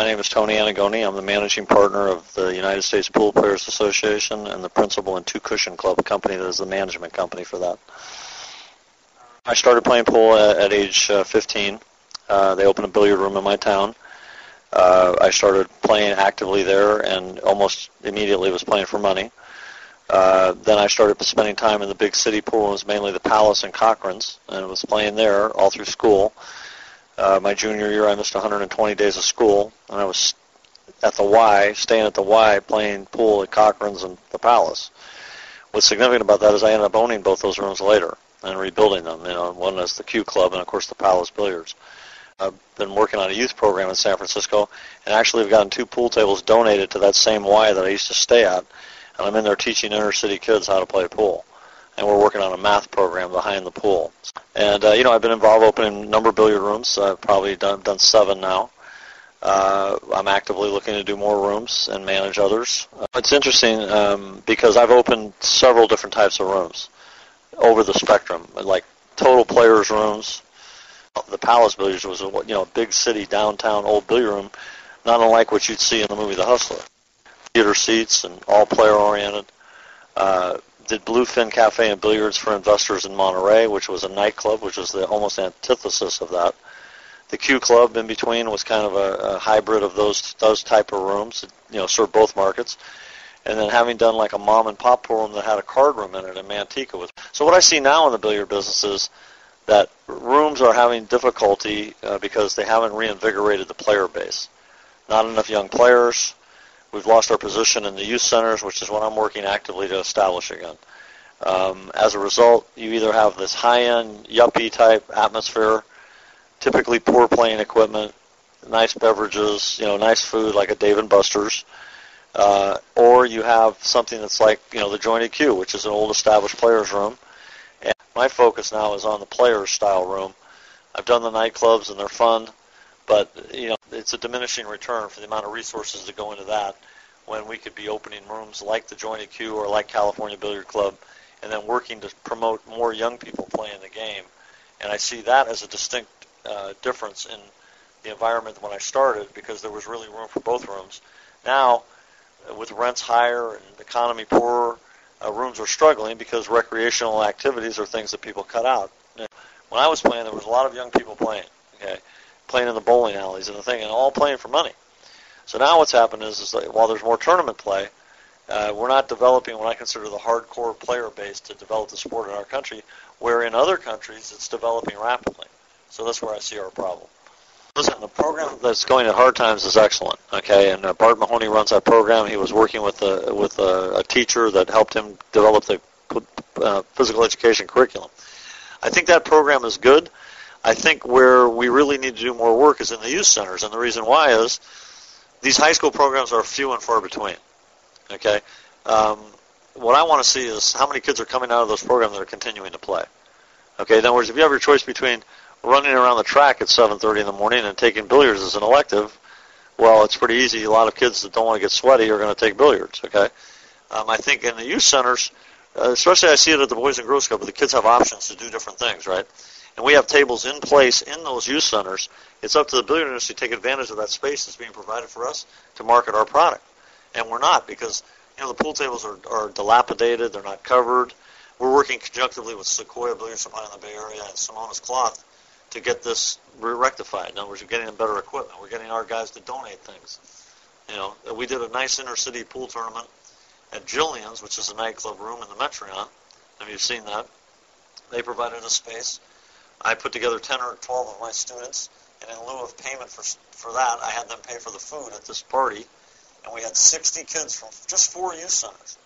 name is Tony Annigonni. I'm the managing partner of the United States Pool Players Association and the principal in Two Cushion Club, a company that is the management company for that. I started playing pool at age 15. They opened a billiard room in my town. I started playing actively there and almost immediately was playing for money. Then I started spending time in the big city pool. It was mainly the Palace and Cochrane's, and I was playing there all through school. My junior year, I missed 120 days of school, and I was at the Y, staying at the Y, playing pool at Cochrane's and the Palace. What's significant about that is I ended up owning both those rooms later and rebuilding them. One as the Q Club and, of course, the Palace Billiards. I've been working on a youth program in San Francisco, and actually have gotten 2 pool tables donated to that same Y that I used to stay at, and I'm in there teaching inner-city kids how to play pool. And we're working on a math program behind the pool. And, I've been involved opening a number of billiard rooms. I've probably done 7 now. I'm actively looking to do more rooms and manage others. It's interesting because I've opened several different types of rooms over the spectrum, like total players' rooms. The Palace Billiards was a big city, downtown, old billiard room, not unlike what you'd see in the movie The Hustler. Theater seats and all player-oriented. Did Bluefin Cafe and Billiards for investors in Monterey, which was a nightclub, which was the almost antithesis of that. The Q Club in between was kind of a hybrid of those type of rooms, served both markets. And then having done like a mom and pop pool room that had a card room in it in Manteca. So what I see now in the billiard business is that rooms are having difficulty because they haven't reinvigorated the player base. Not enough young players. We've lost our position in the youth centers, which is what I'm working actively to establish again. As a result, you either have this high-end, yuppie-type atmosphere, typically poor playing equipment, nice beverages, nice food like a Dave & Buster's, or you have something that's like, the Jointed Q, which is an old established players' room. And my focus now is on the players' style room. I've done the nightclubs, and they're fun. But, it's a diminishing return for the amount of resources that go into that when we could be opening rooms like the Jointed Q or like California Billiard Club and then working to promote more young people playing the game. And I see that as a distinct difference in the environment when I started because there was really room for both rooms. Now, with rents higher and the economy poorer, rooms are struggling because recreational activities are things that people cut out. When I was playing, there was a lot of young people playing, playing in the bowling alleys and the thing, and all playing for money. So now what's happened is that while there's more tournament play, we're not developing what I consider the hardcore player base to develop the sport in our country, where in other countries it's developing rapidly. So that's where I see our problem. Listen, the program that's going at Hard Times is excellent, and Bart Mahoney runs that program. He was working with a teacher that helped him develop the physical education curriculum. I think that program is good. I think where we really need to do more work is in the youth centers, and the reason why is these high school programs are few and far between, What I want to see is how many kids are coming out of those programs that are continuing to play, In other words, if you have your choice between running around the track at 7:30 in the morning and taking billiards as an elective, well, it's pretty easy. A lot of kids that don't want to get sweaty are going to take billiards, I think in the youth centers, especially I see it at the Boys and Girls Club, but the kids have options to do different things, And we have tables in place in those youth centers. It's up to the billiard industry to take advantage of that space that's being provided for us to market our product. And we're not because, the pool tables are dilapidated. They're not covered. We're working conjunctively with Sequoia Billiard Supply in the Bay Area and Simona's Cloth to get this rectified. In other words, we're getting them better equipment. We're getting our guys to donate things. We did a nice inner-city pool tournament at Jillian's, which is a nightclub room in the Metreon. Have you seen that? They provided a space. I put together 10 or 12 of my students, and in lieu of payment for that, I had them pay for the food at this party, and we had 60 kids from just 4 youth centers.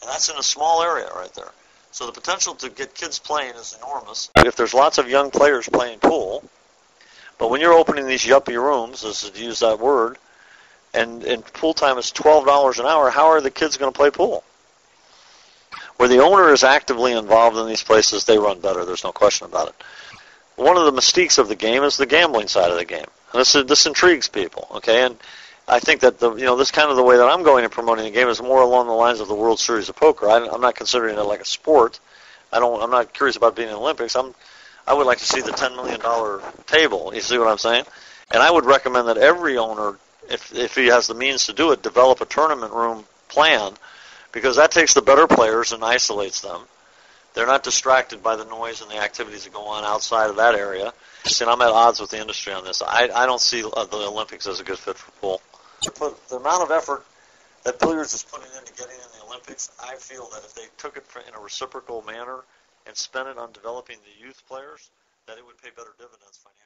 And that's in a small area right there. So the potential to get kids playing is enormous. If there's lots of young players playing pool, but when you're opening these yuppie rooms, as to use that word, and pool time is $12 an hour, how are the kids going to play pool? Where the owner is actively involved in these places, they run better. There's no question about it. One of the mystiques of the game is the gambling side of the game. And this intrigues people, And I think that this kind of the way that I'm going and promoting the game is more along the lines of the World Series of Poker. I'm not considering it like a sport. I'm not curious about being in the Olympics. I would like to see the $10 million table. You see what I'm saying? And I would recommend that every owner if he has the means to do it, develop a tournament room plan, because that takes the better players and isolates them. They're not distracted by the noise and the activities that go on outside of that area. And I'm at odds with the industry on this. I don't see the Olympics as a good fit for pool. The amount of effort that billiards is putting into getting in the Olympics, I feel that if they took it in a reciprocal manner and spent it on developing the youth players, that it would pay better dividends financially.